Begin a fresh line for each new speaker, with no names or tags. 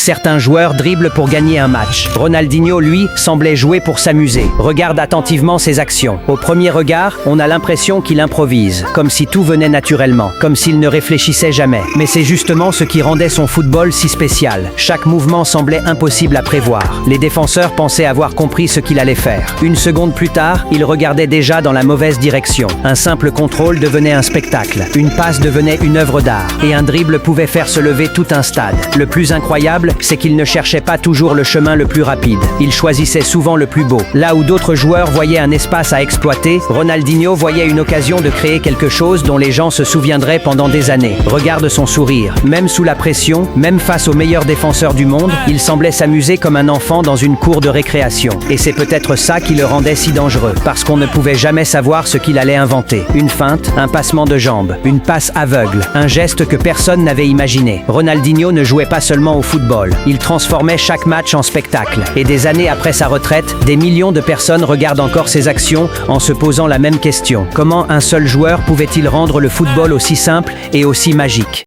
Certains joueurs dribblent pour gagner un match. Ronaldinho, lui, semblait jouer pour s'amuser. Regarde attentivement ses actions. Au premier regard, on a l'impression qu'il improvise, comme si tout venait naturellement, comme s'il ne réfléchissait jamais. Mais c'est justement ce qui rendait son football si spécial. Chaque mouvement semblait impossible à prévoir. Les défenseurs pensaient avoir compris ce qu'il allait faire. Une seconde plus tard, il regardait déjà dans la mauvaise direction. Un simple contrôle devenait un spectacle. Une passe devenait une œuvre d'art. Et un dribble pouvait faire se lever tout un stade. Le plus incroyable, c'est qu'il ne cherchait pas toujours le chemin le plus rapide. Il choisissait souvent le plus beau. Là où d'autres joueurs voyaient un espace à exploiter, Ronaldinho voyait une occasion de créer quelque chose dont les gens se souviendraient pendant des années. Regarde son sourire. Même sous la pression, même face aux meilleurs défenseurs du monde, il semblait s'amuser comme un enfant dans une cour de récréation. Et c'est peut-être ça qui le rendait si dangereux, parce qu'on ne pouvait jamais savoir ce qu'il allait inventer. Une feinte, un passement de jambes, une passe aveugle, un geste que personne n'avait imaginé. Ronaldinho ne jouait pas seulement au football, il transformait chaque match en spectacle. Et des années après sa retraite, des millions de personnes regardent encore ses actions en se posant la même question. Comment un seul joueur pouvait-il rendre le football aussi simple et aussi magique ?